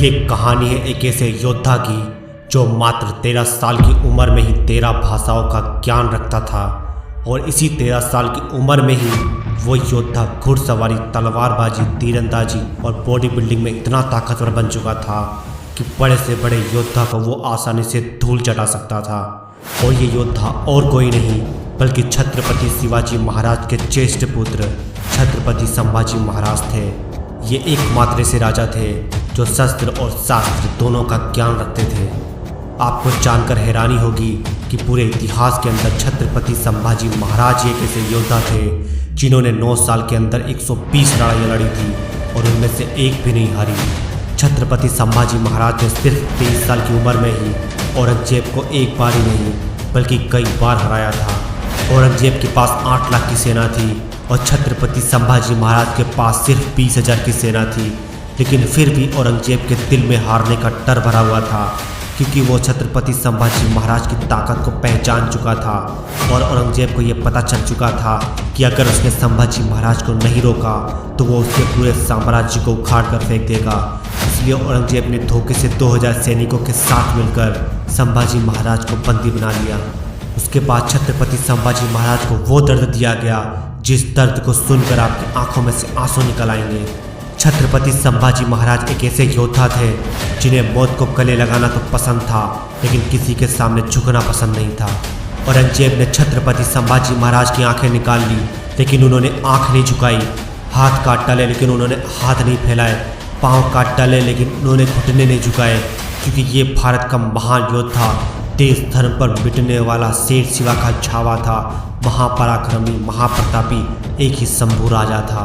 ये कहानी है एक ऐसे योद्धा की जो मात्र 13 साल की उम्र में ही 13 भाषाओं का ज्ञान रखता था। और इसी 13 साल की उम्र में ही वो योद्धा घुड़सवारी, तलवारबाजी, तीरंदाजी और बॉडी बिल्डिंग में इतना ताकतवर बन चुका था कि बड़े से बड़े योद्धा को वो आसानी से धूल चटा सकता था। और ये योद्धा और कोई नहीं बल्कि छत्रपति शिवाजी महाराज के ज्येष्ठ पुत्र छत्रपति संभाजी महाराज थे। ये एकमात्र ऐसे राजा थे जो शस्त्र और शास्त्र दोनों का ज्ञान रखते थे। आपको जानकर हैरानी होगी कि पूरे इतिहास के अंदर छत्रपति संभाजी महाराज एक ऐसे योद्धा थे जिन्होंने 9 साल के अंदर 120 लड़ाइयाँ लड़ी थी और उनमें से एक भी नहीं हारी। छत्रपति संभाजी महाराज ने सिर्फ 23 साल की उम्र में ही औरंगजेब को एक बार ही नहीं बल्कि कई बार हराया था। औरंगजेब के पास 8 लाख की सेना थी और छत्रपति संभाजी महाराज के पास सिर्फ 20,000 की सेना थी। लेकिन फिर भी औरंगजेब के दिल में हारने का डर भरा हुआ था क्योंकि वो छत्रपति संभाजी महाराज की ताकत को पहचान चुका था और औरंगजेब को ये पता चल चुका था कि अगर उसने संभाजी महाराज को नहीं रोका तो वो उसके पूरे साम्राज्य को उखाड़ कर फेंक देगा। इसलिए औरंगजेब ने धोखे से 2000 सैनिकों के साथ मिलकर संभाजी महाराज को बंदी बना लिया। उसके बाद छत्रपति संभाजी महाराज को वो दर्द दिया गया जिस दर्द को सुनकर आपकी आंखों में से आंसू निकल आएंगे। छत्रपति संभाजी महाराज एक ऐसे योद्धा थे जिन्हें मौत को गले लगाना तो पसंद था लेकिन किसी के सामने झुकना पसंद नहीं था। औरंगजेब ने छत्रपति संभाजी महाराज की आंखें निकाल ली लेकिन उन्होंने आंख नहीं झुकाई। हाथ काट डाले लेकिन उन्होंने हाथ नहीं फैलाए। पाँव काट डाले लेकिन उन्होंने घुटने नहीं झुकाए क्योंकि ये भारत का महान योद्धा, देश धर्म पर मिटने वाला शेर शिवा का छावा था, महापराक्रमी, महाप्रतापी एक ही शंभू राजा था।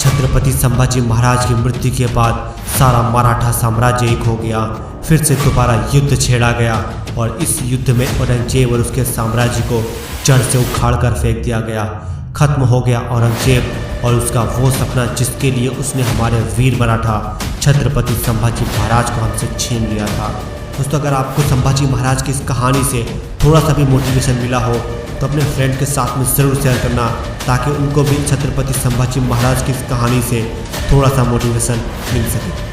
छत्रपति संभाजी महाराज की मृत्यु के बाद सारा मराठा साम्राज्य एक हो गया। फिर से दोबारा युद्ध छेड़ा गया और इस युद्ध में औरंगजेब और उसके साम्राज्य को जड़ से उखाड़ कर फेंक दिया गया। खत्म हो गया औरंगजेब और उसका वो सपना जिसके लिए उसने हमारे वीर मराठा छत्रपति संभाजी महाराज को हमसे छीन लिया था। दोस्तों, अगर आपको संभाजी महाराज की इस कहानी से थोड़ा सा भी मोटिवेशन मिला हो तो अपने फ्रेंड के साथ में ज़रूर शेयर करना ताकि उनको भी छत्रपति संभाजी महाराज की इस कहानी से थोड़ा सा मोटिवेशन मिल सके।